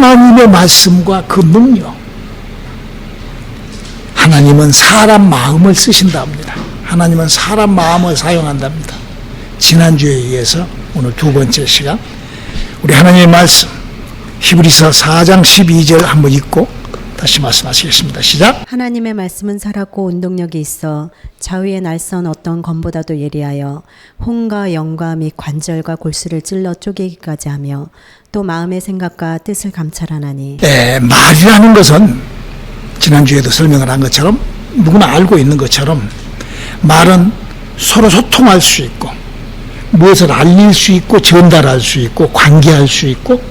하나님의 말씀과 그 능력. 하나님은 사람 마음을 쓰신답니다. 하나님은 사람 마음을 사용한답니다. 지난주에 이어서 오늘 두 번째 시간 우리 하나님의 말씀 히브리서 4장 12절 한번 읽고 다시 말씀하시겠습니다. 시작. 하나님의 말씀은 살았고 운동력이 있어 좌우의 날선 어떤 검보다도 예리하여 혼과 영과 및 관절과 골수를 찔러 쪼개기까지 하며 또 마음의 생각과 뜻을 감찰하나니. 말이라는 것은 지난주에도 설명을 한 것처럼 누구나 알고 있는 것처럼 말은 서로 소통할 수 있고 무엇을 알릴 수 있고 전달할 수 있고 관계할 수 있고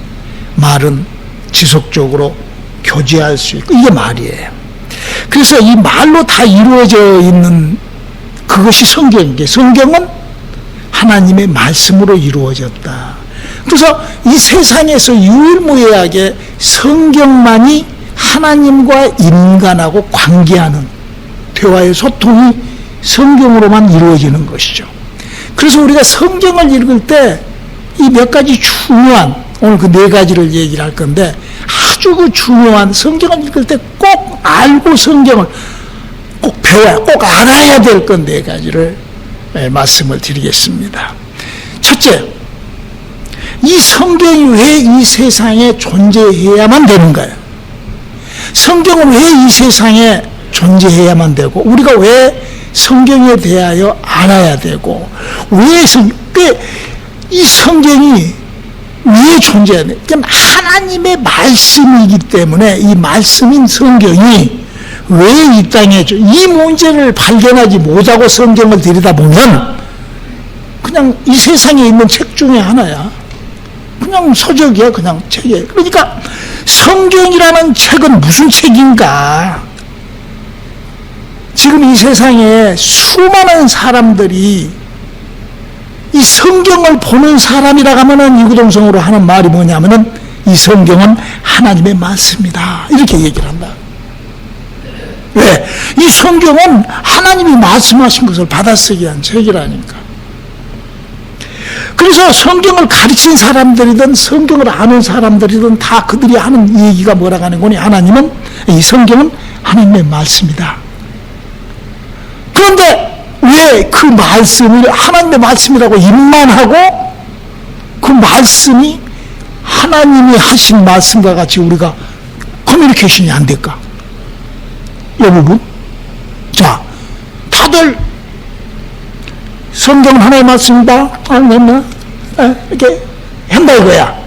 말은 지속적으로 교제할 수 있고 이게 말이에요. 그래서 이 말로 다 이루어져 있는 그것이 성경인데 성경은 하나님의 말씀으로 이루어졌다. 그래서 이 세상에서 유일무이하게 성경만이 하나님과 인간하고 관계하는 대화의 소통이 성경으로만 이루어지는 것이죠. 그래서 우리가 성경을 읽을 때 이 몇 가지 중요한 오늘 그 네 가지를 얘기를 할 건데 아주 그 중요한 성경을 읽을 때 꼭 알고 성경을 꼭 배워야 꼭 알아야 될 건 네 가지를 말씀을 드리겠습니다. 첫째, 이 성경이 왜 이 세상에 존재해야만 되는가요? 성경은 왜 이 세상에 존재해야만 되고 우리가 왜 성경에 대하여 알아야 되고 왜 이 성경이 왜 존재해야 돼? 하나님의 말씀이기 때문에 이 말씀인 성경이 왜 이 땅에 이 문제를 발견하지 못하고 성경을 들여다보면 그냥 이 세상에 있는 책 중에 하나야. 그냥 서적이야, 그냥 책이야. 그러니까 성경이라는 책은 무슨 책인가? 지금 이 세상에 수많은 사람들이 이 성경을 보는 사람이라고 하면은 이구동성으로 하는 말이 뭐냐면은 이 성경은 하나님의 말씀이다. 이렇게 얘기를 한다. 왜? 이 성경은 하나님이 말씀하신 것을 받아쓰기 위한 책이라니까. 그래서 성경을 가르친 사람들이든 성경을 아는 사람들이든 다 그들이 하는 얘기가 뭐라고 하는 거니 하나님은 이 성경은 하나님의 말씀이다. 그런데 왜 그 말씀을 하나님의 말씀이라고 입만 하고 그 말씀이 하나님이 하신 말씀과 같이 우리가 커뮤니케이션이 안 될까? 이 부분. 자, 다들 성경은 하나님의 말씀이다. 이렇게 한다 이거야.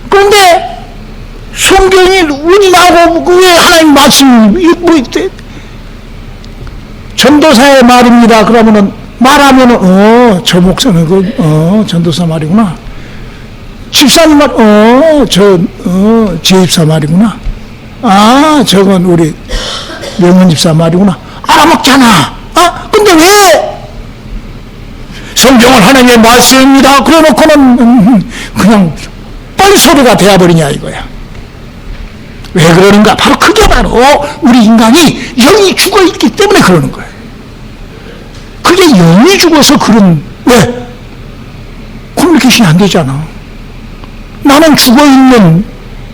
그런데 성경이 운이 나고 왜 하나님 말씀이 뭐 전도사의 말입니다. 그러면은 말하면은 저 목사는 전도사 말이구나. 집사님 말 지혜집사 말이구나. 저건 우리 명문 집사 말이구나. 알아먹잖아. 근데 왜 성경은 하나님의 말씀입니다. 그래놓고는 그냥 뻘소리가 되어버리냐 이거야. 왜 그러는가? 바로 그게 바로 우리 인간이 영이 죽어있기 때문에 그러는 거예요. 그게 영이 죽어서 왜? 커뮤니케이션이 안 되잖아. 나는 죽어있는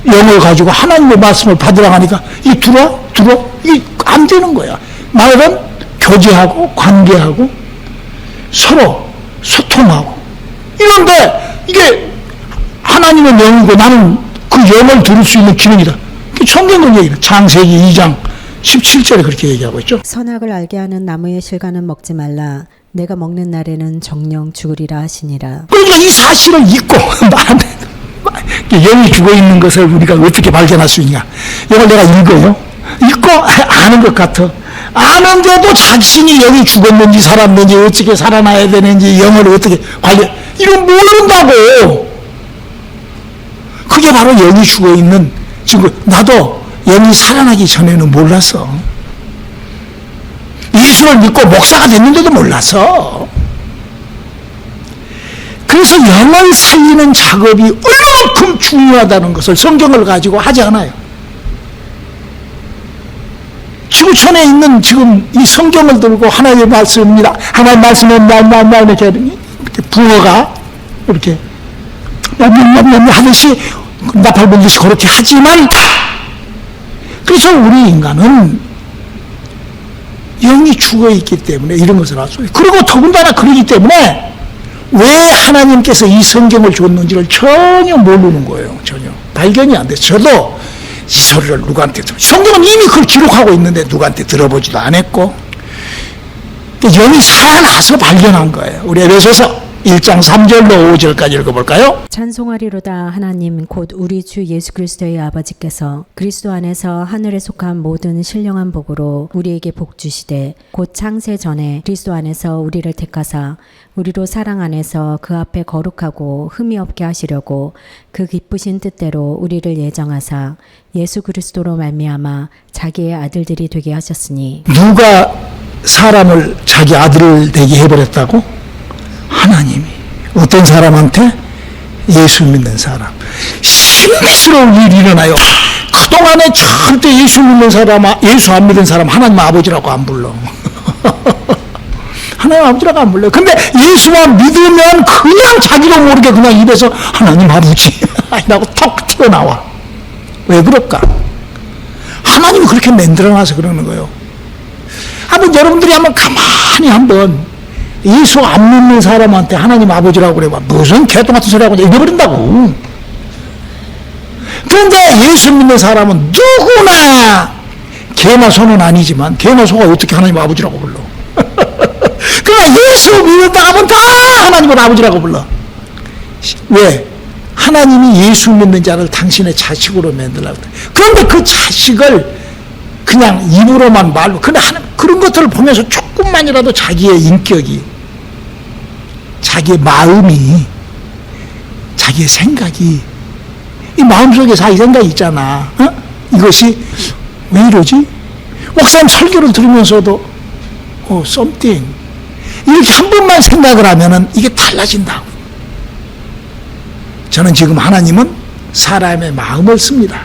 영을 가지고 하나님의 말씀을 받으라고 하니까 이게 이게 안 되는 거야. 말은 교제하고 관계하고 서로 소통하고 이런데 이게 하나님의 영이고 나는 그 영을 들을 수 있는 기능이다. 성경은 얘기해. 창세기 2장 17절에 그렇게 얘기하고 있죠. 선악을 알게 하는 나무의 실과는 먹지 말라. 내가 먹는 날에는 정령 죽으리라 하시니라. 그러니까 이 사실을 잊고 영이 죽어있는 것을 우리가 어떻게 발견할 수 있냐. 이걸 내가 읽어요. 읽고 아는 것 같아. 아는데도 자신이 영이 죽었는지 살았는지 어떻게 살아나야 되는지 영을 어떻게 이건 모른다고. 그게 바로 영이 죽어있는 지금 나도 영이 살아나기 전에는 몰랐어. 예수를 믿고 목사가 됐는데도 몰랐어. 그래서 영을 살리는 작업이 얼마만큼 중요하다는 것을 성경을 가지고 하지 않아요. 지구촌에 있는 지금 이 성경을 들고 하나님의 말씀입니다. 하나님의 말씀은 이렇게 부어가 이렇게 하듯이 나팔 불듯이 그렇게 하지만, 그래서 우리 인간은 영이 죽어 있기 때문에 이런 것을 할 수 있어요. 그리고 더군다나 그러기 때문에 왜 하나님께서 이 성경을 줬는지를 전혀 모르는 거예요. 전혀 발견이 안 돼요. 저도 이 소리를 누구한테 성경은 이미 그걸 기록하고 있는데 누구한테 들어보지도 않았고, 영이 살아나서 발견한 거예요. 우리 에베소서 1장 3절로 5절까지 읽어볼까요? 찬송하리로다 하나님 곧 우리 주 예수 그리스도의 아버지께서 그리스도 안에서 하늘에 속한 모든 신령한 복으로 우리에게 복 주시되 곧 창세 전에 그리스도 안에서 우리를 택하사 우리로 사랑 안에서 그 앞에 거룩하고 흠이 없게 하시려고 그 기쁘신 뜻대로 우리를 예정하사 예수 그리스도로 말미암아 자기의 아들들이 되게 하셨으니. 누가 사람을 자기 아들을 되게 해버렸다고? 하나님이. 어떤 사람한테? 예수 믿는 사람. 신비스러운 일이 일어나요. 그동안에 절대 예수 믿는 사람, 예수 안 믿는 사람 하나님 아버지라고 안 불러. 하나님 아버지라고 안 불러요. 근데 예수만 믿으면 그냥 자기도 모르게 그냥 입에서 하나님 아버지 라고 턱 튀어나와. 왜 그럴까? 하나님이 그렇게 만들어놔서 그러는 거예요. 한번 여러분들이 가만히 예수 안 믿는 사람한테 하나님 아버지라고 그래 봐. 무슨 개똥 같은 소리 하고 잊어버린다고. 그런데 예수 믿는 사람은 누구나 개나 소는 아니지만 개나 소가 어떻게 하나님 아버지라고 불러. 그러나 예수 믿는다 하면 다 하나님을 아버지라고 불러. 왜? 하나님이 예수 믿는 자를 당신의 자식으로 만들라고 그래. 그런데 그 자식을 그냥 입으로만 말로, 근데 그런 것들을 보면서 조금만이라도 자기의 인격이, 자기의 마음이, 자기의 생각이, 이 마음속에 자기 생각이 있잖아. 이것이 왜 이러지? 목사님 설교를 들으면서도 something 이렇게 한 번만 생각을 하면은 이게 달라진다고. 저는 지금 하나님은 사람의 마음을 씁니다.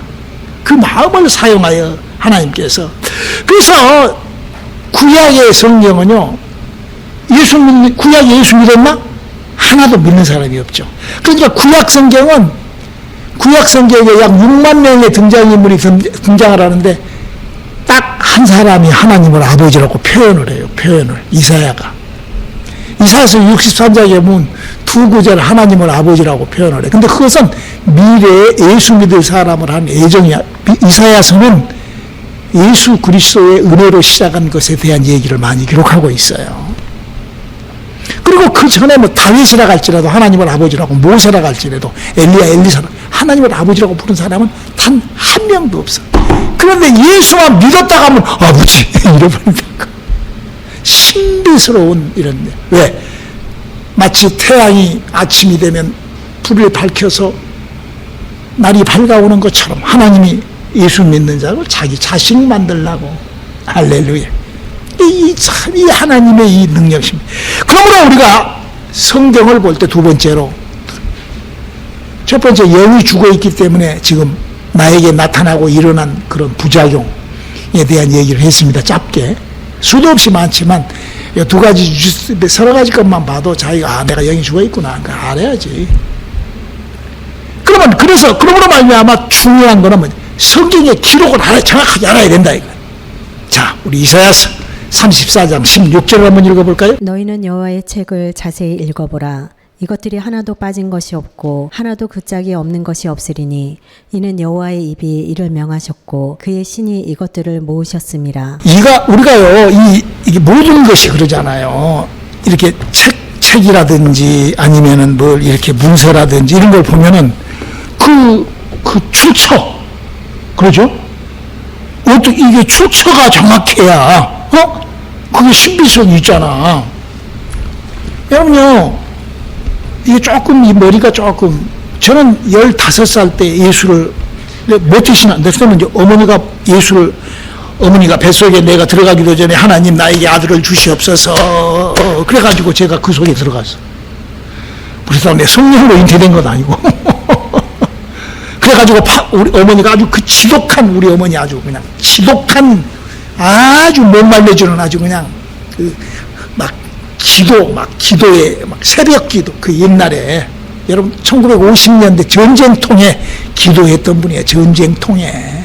그 마음을 사용하여 하나님께서. 그래서 구약의 성경은요, 구약에 예수 믿었나? 하나도 믿는 사람이 없죠. 그러니까 구약 성경에 약 6만 명의 등장인물이 등장을 하는데 딱 한 사람이 하나님을 아버지라고 표현을 해요. 이사야가. 이사야서 63장에 보면 두 구절 하나님을 아버지라고 표현을 해. 근데 그것은 미래에 예수 믿을 사람을 한 애정이야. 이사야서는 예수 그리스도의 은혜로 시작한 것에 대한 얘기를 많이 기록하고 있어요. 그리고 그 전에 다윗이라 할지라도 하나님을 아버지라고, 모세라 할지라도 엘리야, 엘리사라 하나님을 아버지라고 부른 사람은 단 한 명도 없어. 그런데 예수만 믿었다가 하면 아버지 이래버린다고. 신비스러운 이런. 왜? 마치 태양이 아침이 되면 불을 밝혀서 날이 밝아오는 것처럼 하나님이 예수 믿는 자를 자기 자식 만들라고. 할렐루야. 이 하나님의 이 능력입니다. 그러므로 우리가 성경을 볼 때 두 번째로, 첫 번째 영이 죽어 있기 때문에 지금 나에게 나타나고 일어난 그런 부작용에 대한 얘기를 했습니다. 짧게. 수도 없이 많지만 두 가지, 서너 가지 것만 봐도 자기가 내가 영이 죽어 있구나 알아야지. 그러므로 말미암아 중요한 거는 성경의 기록을 정확하게 알아야 된다 이거. 자, 우리 이사야서 34장 16절을 한번 읽어볼까요? 너희는 여호와의 책을 자세히 읽어보라. 이것들이 하나도 빠진 것이 없고 하나도 그 짝이 없는 것이 없으리니 이는 여호와의 입이 이를 명하셨고 그의 신이 이것들을 모으셨음이라. 우리가요 이게 모든 것이 그러잖아요. 이렇게 책이라든지 아니면은 뭘 이렇게 문서라든지 이런 걸 보면은 그 출처, 그러죠? 어떻게 이게 출처가 정확해야 그게 신비성이 있잖아. 여러분요, 이게 조금, 이 머리가 조금, 저는 15살 때 예수를 못 드시는데, 그러면 이제 어머니가 뱃속에 내가 들어가기도 전에 하나님 나에게 아들을 주시옵소서. 그래가지고 제가 그 속에 들어갔어. 그래서 내 성령으로 잉태된 건 아니고. 그래가지고 우리 어머니가 아주 지독한, 우리 어머니 아주 그냥 지독한, 아주 못 말려주는 아주 그냥 기도에 새벽 기도, 그 옛날에 여러분 1950년대 전쟁통에 기도했던 분이에요. 전쟁통에.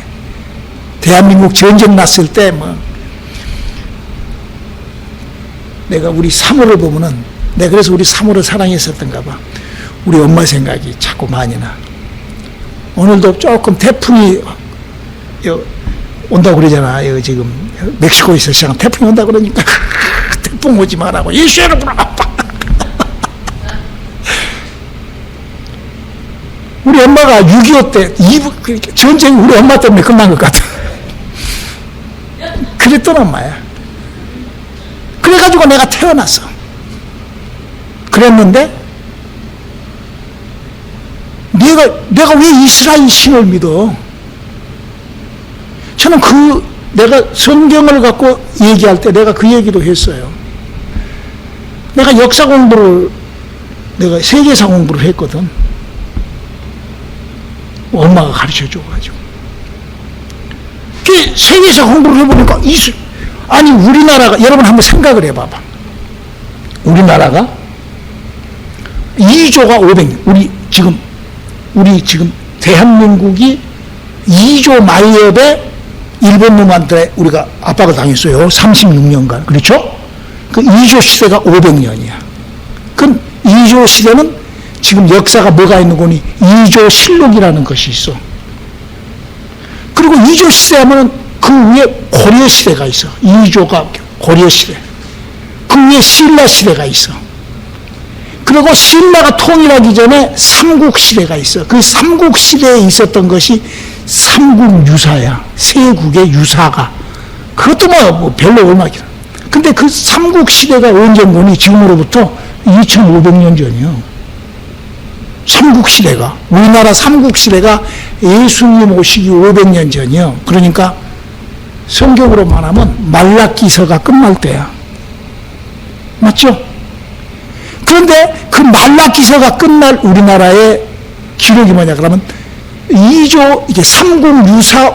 대한민국 전쟁 났을 때 뭐 내가 우리 사모를 보면은 내가 그래서 우리 사모를 사랑했었던가 봐. 우리 엄마 생각이 자꾸 많이 나. 오늘도 조금 태풍이 온다고 그러잖아. 여기 지금 멕시코에서 시작한 태풍이 온다고 그러니까 태풍 오지 말라고. 이슈에는구나. 우리 엄마가 6.25 때 전쟁이 우리 엄마 때문에 끝난 것 같아. 그랬던 엄마야. 그래가지고 내가 태어났어. 그랬는데 내가 왜 이스라엘 신을 믿어? 저는 내가 성경을 갖고 얘기할 때 내가 그 얘기도 했어요. 내가 역사 공부를, 내가 세계사 공부를 했거든. 엄마가 가르쳐 줘가지고. 그 세계사 공부를 해보니까 아니 우리나라가, 여러분 한번 생각을 해봐봐. 우리나라가 2조가 500년, 우리 지금 대한민국이 2조 마이업에 일본 놈한테 우리가 압박을 당했어요. 36년간. 그렇죠? 그 2조 시대가 500년이야. 그럼 2조 시대는 지금 역사가 뭐가 있는 거니? 2조 실록이라는 것이 있어. 그리고 2조 시대 하면은 그 위에 고려 시대가 있어. 2조가 고려 시대. 그 위에 신라 시대가 있어. 그리고 신라가 통일하기 전에 삼국 시대가 있어. 그 삼국 시대에 있었던 것이 삼국 유사야. 세국의 유사가. 그것도 뭐 별로 얼마 길어. 근데 그 삼국 시대가 언제인 거니? 지금으로부터 2500년 전이요. 삼국 시대가. 우리나라 삼국 시대가 예수님 오시기 500년 전이요. 그러니까 성경으로 말하면 말라기서가 끝날 때야. 맞죠? 그런데 그 말라기서가 끝날 우리나라의 기록이 뭐냐 그러면 2조 이게 삼국 유사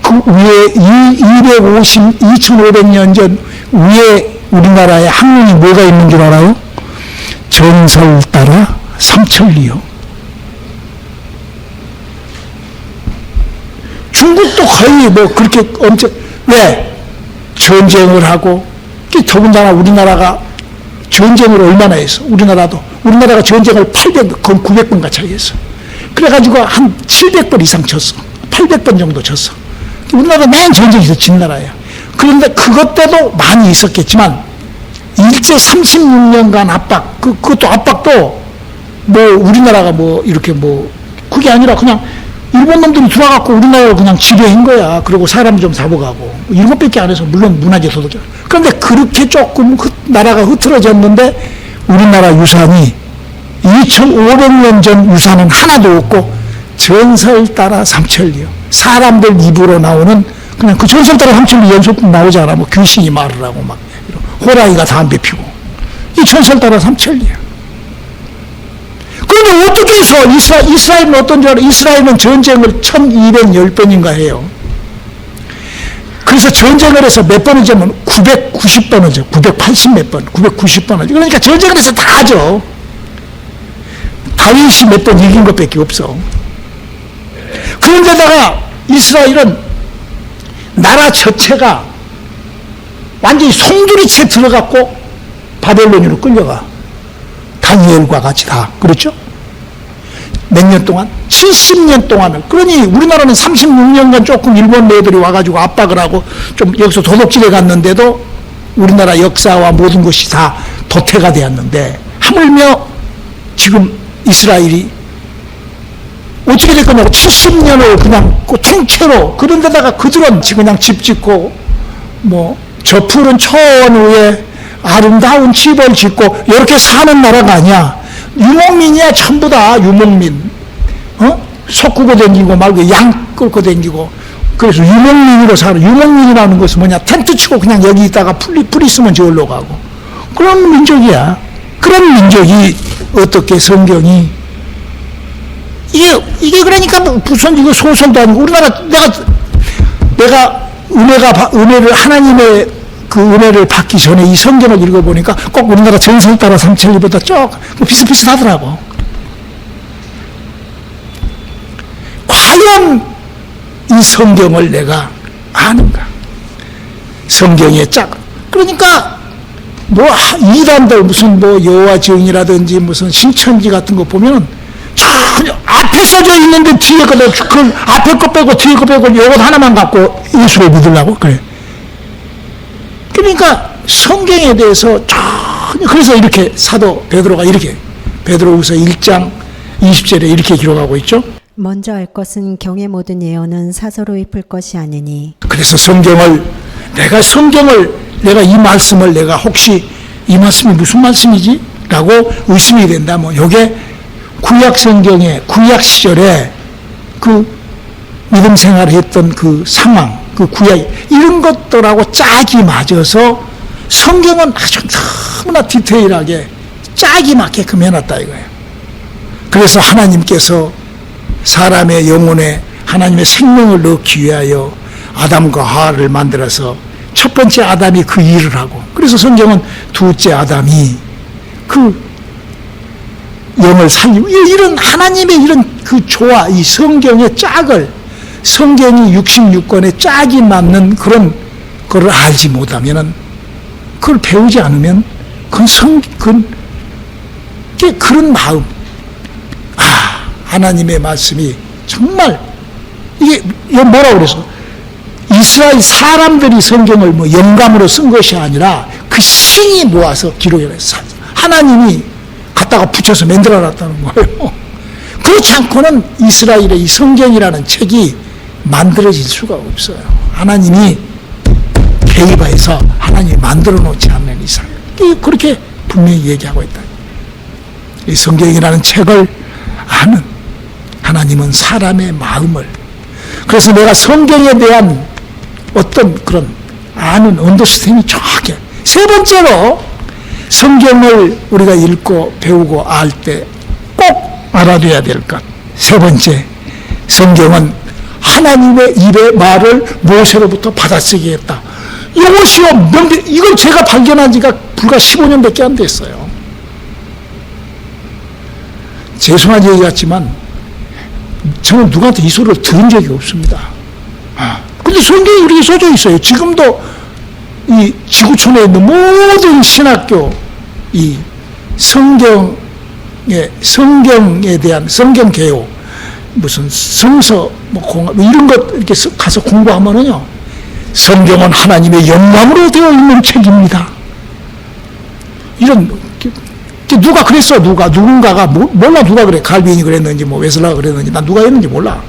그 위에 2500년 전 위에 우리나라의 학문이 뭐가 있는 줄 알아요? 전설 따라 삼천리요. 중국도 거의 뭐 그렇게 엄청 왜 전쟁을 하고 더군다나 우리나라가 전쟁을 얼마나 했어? 우리나라가 전쟁을 900번 가까이 했어. 그래가지고 한 700번 이상 쳤어. 800번 정도 쳤어. 우리나라가 맨 전쟁에서 진 나라야. 그런데 그것 때도 많이 있었겠지만 일제 36년간 압박, 그것도 압박도 뭐 우리나라가 뭐 이렇게 뭐 그게 아니라 그냥 일본 놈들이 들어와갖고 우리나라를 그냥 지배한 거야. 그리고 사람 좀 잡아가고 이런 것밖에 안 해서 물론 문화재 소득. 그런데 그렇게 조금 나라가 흐트러졌는데 우리나라 유산이 2500년 전 유산은 하나도 없고 전설 따라 삼천리요. 사람들 입으로 나오는 그냥 그 전설 따라 삼천리 연속 나오잖아. 뭐 귀신이 말을 하고 막 호랑이가 담배 피고 이 전설 따라 삼천리야. 그런데 어떻게 해서 이스라엘은 어떤 줄 알아? 이스라엘은 전쟁을 1210번인가 해요. 그래서 전쟁을 해서 몇 번을 하면 990번을 하죠. 980 몇 번, 990번을 하죠. 그러니까 전쟁을 해서 다 하죠. 다윗이 몇 번 이긴 것밖에 없어. 그런데다가 이스라엘은 나라 자체가 완전히 송두리째 들어갔고 바벨론으로 끌려가. 다니엘과 같이 다. 그렇죠? 몇 년 동안? 70년 동안을. 그러니 우리나라는 36년간 조금 일본 애들이 와가지고 압박을 하고 좀 여기서 도둑질해 갔는데도 우리나라 역사와 모든 것이 다 도태가 되었는데 하물며 지금 이스라엘이 어떻게 될 거냐고 70년을 그냥 통째로 그런데다가 그들은 그냥 집 짓고 뭐 저 푸른 초원 위에 아름다운 집을 짓고 이렇게 사는 나라가 아니야. 유목민이야. 전부 다 유목민. 소 끌고 다니고 말고 양 끌고 다니고 그래서 유목민으로 살아. 유목민이라는 것은 뭐냐? 텐트 치고 그냥 여기 있다가 풀 있으면 저기로 가고 그런 민족이야. 그런 민족이 어떻게 성경이 이게 그러니까 무슨 이거 소설도 아니고 우리나라 내가 은혜를 하나님의 그 은혜를 받기 전에 이 성경을 읽어보니까 꼭 우리나라 전설 따라 삼천리보다 비슷비슷하더라고. 과연 이 성경을 내가 아는가? 성경의 짝. 그러니까 뭐 이단들 무슨 뭐 여호와 증인이라든지 무슨 신천지 같은 거 보면은 전혀 앞에 써져 있는데 뒤에 거 그 앞에 거 빼고 뒤에 거 빼고 요것 하나만 갖고 예수를 믿으려고 그래. 그러니까 성경에 대해서 전혀 그래서 이렇게 사도 베드로가 이렇게 베드로후서 1장 20절에 이렇게 기록하고 있죠. 먼저 알 것은 경의 모든 예언은 사서로 풀 것이 아니니. 그래서 내가 이 말씀을 내가 혹시 이 말씀이 무슨 말씀이지? 라고 의심이 된다면 요게 구약 성경에 구약 시절에 그 믿음 생활을 했던 그 상황, 그 구약 이런 것들하고 짝이 맞아서 성경은 아주 너무나 디테일하게 짝이 맞게끔 해놨다 이거예요. 그래서 하나님께서 사람의 영혼에 하나님의 생명을 넣기 위하여 아담과 하와를 만들어서 첫 번째 아담이 그 일을 하고, 그래서 성경은 둘째 아담이 그 영을 살리고, 이런 하나님의 이런 그 조화, 이 성경의 짝을, 성경이 66권의 짝이 맞는 그런 거를 알지 못하면은, 그걸 배우지 않으면 그런 마음, 하나님의 말씀이 정말 이게 뭐라고 그래서 이스라엘 사람들이 성경을 뭐 영감으로 쓴 것이 아니라 그 신이 모아서 기록해냈어요. 하나님이 갖다가 붙여서 만들어놨다는 거예요. 그렇지 않고는 이스라엘의 이 성경이라는 책이 만들어질 수가 없어요. 하나님이 개입해서 하나님이 만들어 놓지 않는 이상, 그렇게 분명히 얘기하고 있다. 이 성경이라는 책을 아는 하나님은 사람의 마음을, 그래서 내가 성경에 대한 어떤 그런 아는 언더스탠딩이 정확해. 세 번째로 성경을 우리가 읽고 배우고 알 때 꼭 알아둬야 될 것. 세 번째, 성경은 하나님의 입의 말을 모세로부터 받아쓰게 했다. 이것이요, 이걸 제가 발견한 지가 불과 15년밖에 안 됐어요. 죄송한 얘기 같지만 저는 누구한테 이 소리를 들은 적이 없습니다. 근데 성경에 이렇게 써져 있어요. 지금도 이 지구촌에 있는 모든 신학교, 이 성경에 대한 성경개요, 무슨 성서, 뭐 이런 것 이렇게 가서 공부하면은요, 성경은 하나님의 영감으로 되어 있는 책입니다. 이런, 누가 그랬어, 누군가가, 몰라, 누가 그래. 갈빈이 그랬는지, 뭐, 웨슬라가 그랬는지, 난 누가 했는지 몰라.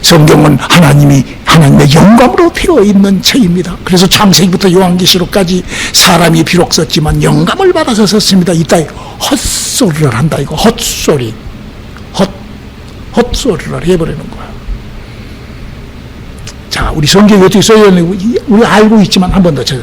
성경은 하나님의 영감으로 되어 있는 책입니다. 그래서 창세기부터 요한계시록까지 사람이 비록 썼지만 영감을 받아서 썼습니다. 이따위 헛소리를 한다, 이거. 헛소리를 해버리는 거야. 자, 우리 성경이 어떻게 써있는지 우리 알고 있지만 한 번 더 쳐요.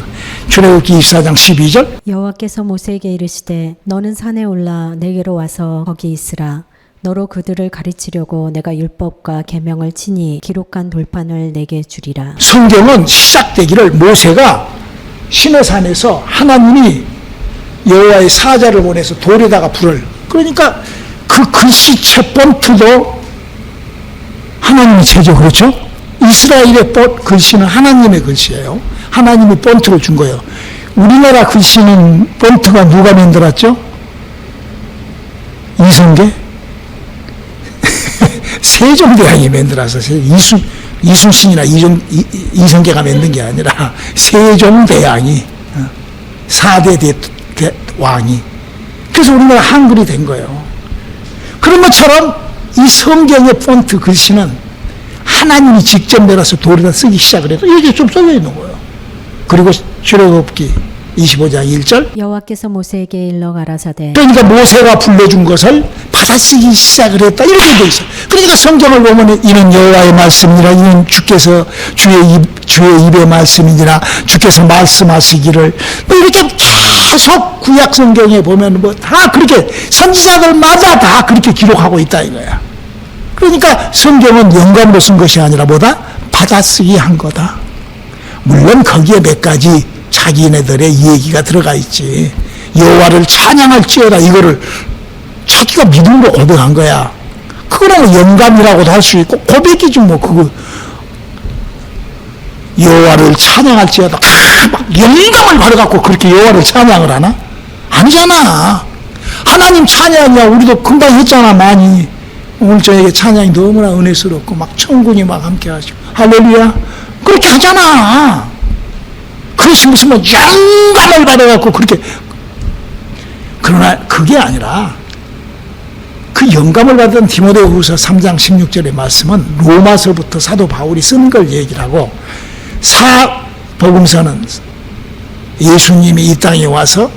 출애굽기 24장 12절. 여호와께서 모세에게 이르시되 너는 산에 올라 내게로 와서 거기 있으라. 너로 그들을 가르치려고 내가 율법과 계명을 치니 기록한 돌판을 내게 주리라. 성경은 시작되기를 모세가 시내산에서 하나님이 여호와의 사자를 보내서 돌에다가 불을, 그러니까 그 글씨체 폰트도 하나님이 제죠. 그렇죠? 이스라엘의 글씨는 하나님의 글씨예요. 하나님이 폰트를 준 거예요. 우리나라 글씨는 폰트가 누가 만들었죠? 이성계? 세종대왕이 만들어서 이순신이나 이성계가 만든 게 아니라 세종대왕이 4대 왕이, 그래서 우리나라 한글이 된 거예요. 그런 것처럼 이 성경의 폰트 글씨는 하나님이 직접 내려서 돌에다 쓰기 시작을 해서 이렇게 좀 써져 있는 거예요. 그리고 출애굽기 25장 1절. 여호와께서 모세에게 일러 가라사대. 그러니까 모세가 불러준 것을 받아쓰기 시작을 했다, 이렇게 돼 있어요. 그러니까 성경을 보면 이는 여호와의 말씀이니라, 이는 주께서 주의 입의 말씀이니라, 주께서 말씀하시기를, 뭐 이렇게 계속 구약 성경에 보면 뭐 다 그렇게 선지자들마다 다 그렇게 기록하고 있다 이거야. 그러니까 성경은 영감으로 쓴 것이 아니라 뭐다? 받아쓰기 한 거다. 물론 거기에 몇 가지 자기네들의 얘기가 들어가 있지. 여호와를 찬양할지어다, 이거를 자기가 믿음으로 고백한 거야. 그 그거는 영감이라고도 할 수 있고 고백이지 뭐. 그거 여호와를 찬양할지어다 막 영감을 받아갖고 그렇게 여호와를 찬양을 하나? 아니잖아. 하나님 찬양이야. 우리도 금방 했잖아. 많이. 오늘 저에게 찬양이 너무나 은혜스럽고 막 천군이 막 함께 하시고 할렐루야 그렇게 하잖아. 그래서 무슨 뭐 영감을 받아갖고 그렇게. 그러나 그게 아니라 그 영감을 받은 디모데후서 3장 16절의 말씀은 로마서부터 사도 바울이 쓴 걸 얘기를 하고, 사복음서는 예수님이 이 땅에 와서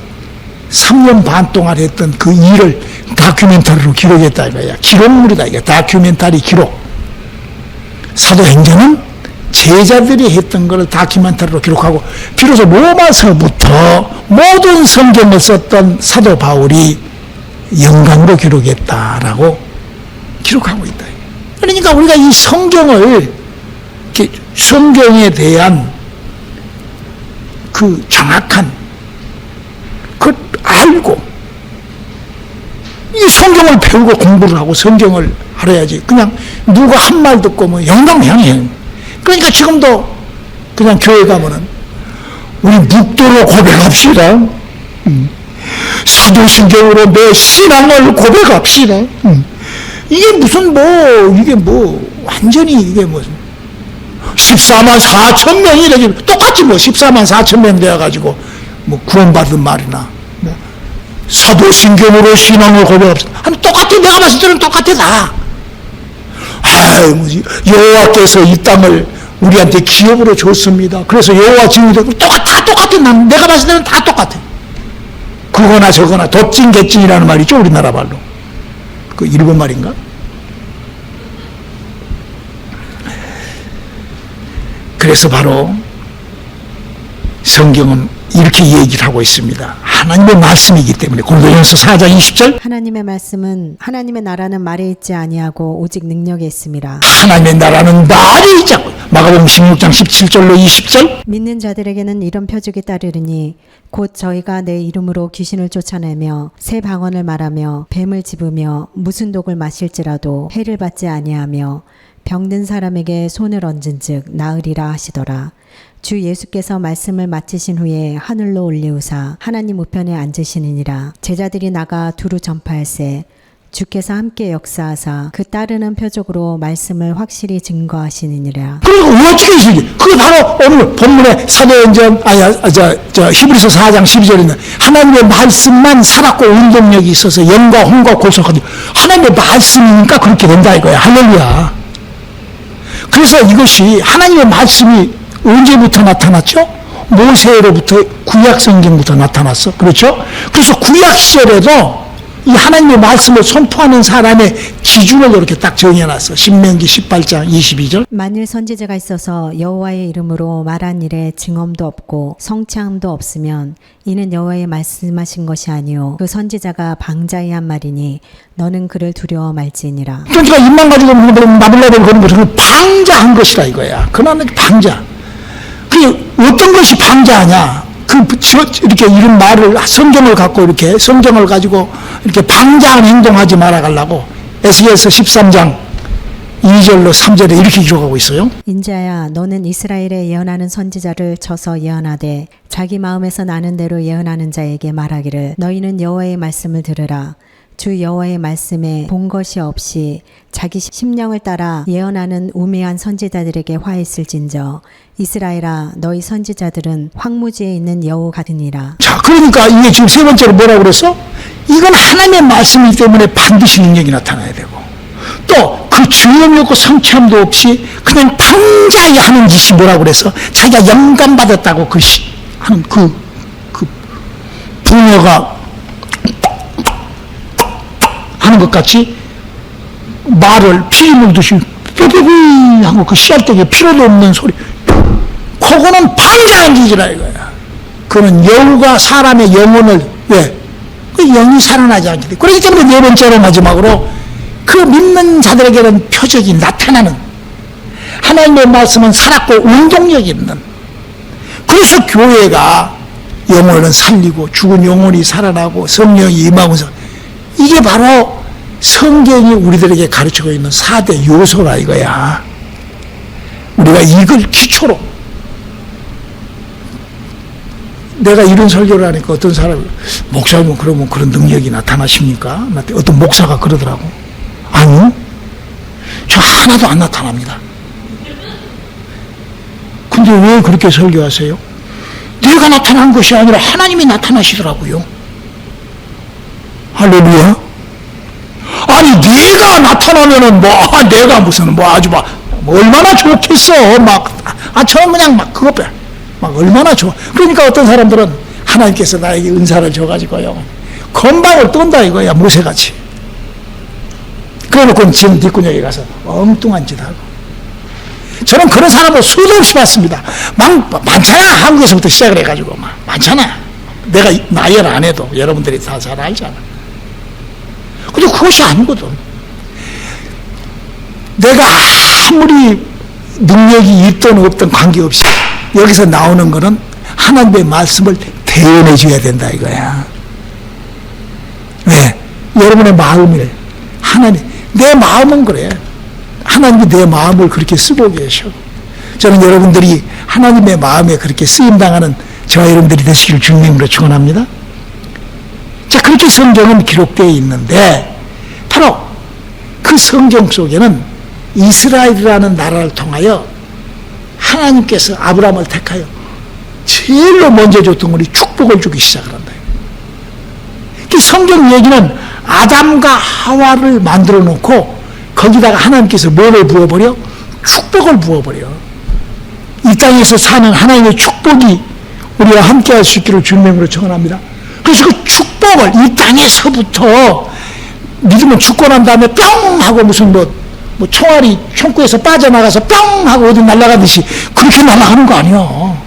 3년 반 동안 했던 그 일을 다큐멘터리로 기록했다 이거야. 기록물이다 이게. 다큐멘터리 기록. 사도행전은 제자들이 했던 것을 다큐멘터리로 기록하고, 비로소 로마서부터 모든 성경을 썼던 사도 바울이 영감으로 기록했다라고 기록하고 있다. 그러니까 우리가 이 성경을, 성경에 대한 그 정확한 그걸 알고, 이 성경을 배우고 공부를 하고 성경을 알아야지. 그냥 누가 한 말 듣고 뭐 영감 향해. 그러니까 지금도 그냥 교회 가면은 우리 묵도로 고백합시다. 사도신경으로 내 신앙을 고백합시다. 이게 무슨 이게 완전히 이게 14만 4천 명이 되지. 똑같이 14만 4천 명 되어가지고 구원받은 말이나 사도신경으로 신앙을 고백합시다. 똑같아. 내가 봤을 때는 똑같아 다. 여호와께서 이 땅을 우리한테 기업으로 줬습니다. 그래서 여호와 증인도 다 똑같아. 내가 봤을 때는 다 똑같아. 그거나 저거나 덧진개찐이라는 말이 있죠. 우리나라 말로. 그 일본 말인가? 그래서 바로 성경은 이렇게 얘기를 하고 있습니다. 하나님의 말씀이기 때문에. 고린도전서 4장 20절. 하나님의 말씀은 하나님의 나라는 말에 있지 아니하고 오직 능력에 있습니다. 하나님의 나라는 말에 있지 않고. 마가복음 16장 17절로 20절. 믿는 자들에게는 이런 표적이 따르리니 곧 저희가 내 이름으로 귀신을 쫓아내며 새 방언을 말하며 뱀을 집으며 무슨 독을 마실지라도 해를 받지 아니하며 병든 사람에게 손을 얹은즉 나으리라 하시더라. 주 예수께서 말씀을 마치신 후에 하늘로 올리우사 하나님 우편에 앉으시느니라. 제자들이 나가 두루 전파할세 주께서 함께 역사하사 그 따르는 표적으로 말씀을 확실히 증거하시느니라. 그리고 어떻게 있을지. 그게 바로 오늘 본문의 사도행전 히브리서 4장 12절에는 하나님의 말씀만 살았고 운동력이 있어서 영과 혼과 골속하니 하나님의 말씀이니까 그렇게 된다 이거야. 할렐루야. 그래서 이것이 하나님의 말씀이 언제부터 나타났죠? 모세로부터 구약 성경부터 나타났어. 그렇죠? 그래서 구약 시절에도 이 하나님의 말씀을 선포하는 사람의 기준을 이렇게 딱 정해놨어. 신명기 18장 22절. 만일 선지자가 있어서 여호와의 이름으로 말한 일에 증언도 없고 성취함도 없으면 이는 여호와의 말씀하신 것이 아니요 그 선지자가 방자히 한 말이니 너는 그를 두려워 말지니라. 그러니까 입만 가지고 나불나불 거는 것은 방자한 것이라 이거야. 그나는 방자. 그 어떤 것이 방자하냐? 이렇게 이런 말을 성경을 갖고 이렇게 성경을 가지고 이렇게 방자한 행동하지 말아가려고 에스겔서 13장 2절로 3절에 이렇게 기록하고 있어요. 인자야 너는 이스라엘에 예언하는 선지자를 쳐서 예언하되 자기 마음에서 나는 대로 예언하는 자에게 말하기를 너희는 여호와의 말씀을 들으라. 주 여호와의 말씀에 본 것이 없이 자기 심령을 따라 예언하는 우매한 선지자들에게 화했을진저 이스라엘아 너희 선지자들은 황무지에 있는 여우 같으니라. 자, 그러니까 이게 지금 세 번째로 뭐라고 그랬어? 이건 하나님의 말씀이기 때문에 반드시 능력이 나타나야 되고, 또 그 증언력과 성취함도 없이 그냥 방자히 하는 짓이 뭐라고 그랬어? 자기가 영감 받았다고 하는 그 부녀가 하는 것 같이 말을 피 물듯이 뾰뾰삐 하고 그 씨알되게 필요도 없는 소리. 그거는 방자한 짓이라 이거야. 그는 여우가 사람의 영혼을 그 영이 살아나지 않기 때문에. 그렇기 때문에 네 번째로 마지막으로 그 믿는 자들에게는 표적이 나타나는, 하나님의 말씀은 살았고 운동력이 있는. 그래서 교회가 영혼을 살리고 죽은 영혼이 살아나고 성령이 임하면서, 이게 바로 성경이 우리들에게 가르치고 있는 4대 요소라 이거야. 우리가 이걸 기초로, 내가 이런 설교를 하니까 어떤 사람이, 목사님은 그러면 그런 능력이 나타나십니까? 어떤 목사가 그러더라고. 아니요, 저 하나도 안 나타납니다. 근데 왜 그렇게 설교하세요? 내가 나타난 것이 아니라 하나님이 나타나시더라고요. 할렐루야. 아니 내가 나타나면은 내가 무슨 아주 얼마나 좋겠어. 저는 그냥 그거 얼마나 좋아. 그러니까 어떤 사람들은 하나님께서 나에게 은사를 줘가지고요, 건방을 떤다 이거야, 모세같이. 그래놓고 지금 뒷구녕에 가서 엉뚱한 짓 하고. 저는 그런 사람을 수도 없이 봤습니다. 많잖아. 한국에서부터 시작을 해가지고 많잖아. 내가 나열 안 해도 여러분들이 다 잘 알잖아. 근데 그것이 아니거든. 내가 아무리 능력이 있든 없든 관계없이 여기서 나오는 거는 하나님의 말씀을 대연해 줘야 된다 이거야. 왜? 여러분의 마음을 내 마음은 그래. 하나님이 내 마음을 그렇게 쓰고 계셔. 저는 여러분들이 하나님의 마음에 그렇게 쓰임당하는 저와 여러분들이 되시길 주님으로 축원합니다. 자, 그렇게 성경은 기록되어 있는데, 바로 그 성경 속에는 이스라엘이라는 나라를 통하여 하나님께서 아브라함을 택하여 제일로 먼저 줬던 것이 축복을 주기 시작을 한다. 그 성경 얘기는 아담과 하와를 만들어 놓고 거기다가 하나님께서 뭐를 부어버려? 축복을 부어버려. 이 땅에서 사는 하나님의 축복이 우리와 함께 할 수 있기를 주님으로 축원합니다. 그래서 그 축복을 이 땅에서부터 믿으면 죽고 난 다음에 뿅 하고 무슨 총알이 총구에서 빠져나가서 뿅 하고 어디 날아가듯이 그렇게 날아가는 거 아니야.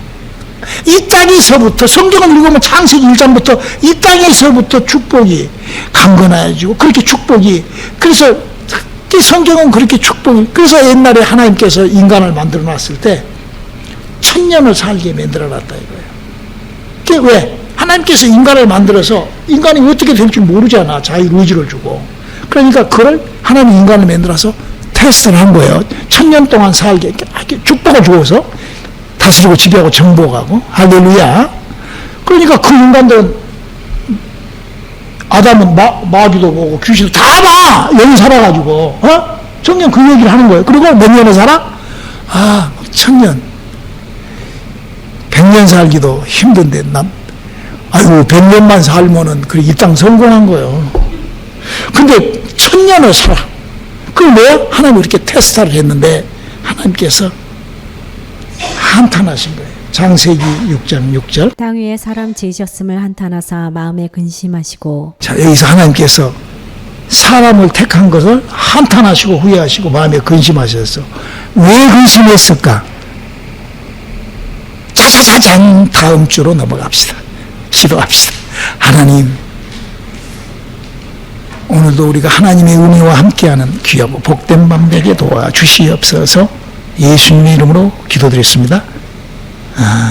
이 땅에서부터, 성경을 읽으면 창세기 1장부터 이 땅에서부터 축복이 강건해지고, 그렇게 축복이, 그래서 이 성경은 그렇게 축복이, 그래서 옛날에 하나님께서 인간을 만들어 놨을 때 천년을 살게 만들어 놨다 이거예요. 그게 왜? 하나님께서 인간을 만들어서 인간이 어떻게 될지 모르잖아. 자유의지를 주고. 그러니까 그걸 하나님 인간을 만들어서 테스트를 한 거예요. 천년 동안 살게 축복을 주어서 다스리고 지배하고 정복하고. 할렐루야. 그러니까 그 인간들은, 아담은 마귀도 보고 귀신도 다 봐. 여기 살아가지고. 성경 그 얘기를 하는 거예요. 그리고 몇 년을 살아? 1000년. 100년 살기도 힘든데, 100년만 살면은 이 땅 성공한 거예요. 근데 1000년을 살아. 그게 뭐야? 하나님이 이렇게 테스트를 했는데, 하나님께서 한탄하신 거예요. 창세기 6장 6절. 땅 위에 사람 지으셨음을 한탄하사 마음에 근심하시고. 자, 여기서 하나님께서 사람을 택한 것을 한탄하시고 후회하시고 마음에 근심하셨어. 왜 근심했을까? 자자자잔, 다음 주로 넘어갑시다. 기도합시다. 하나님, 오늘도 우리가 하나님의 은혜와 함께하는 귀하고 복된 밤 되게 도와주시옵소서. 예수님의 이름으로 기도드렸습니다.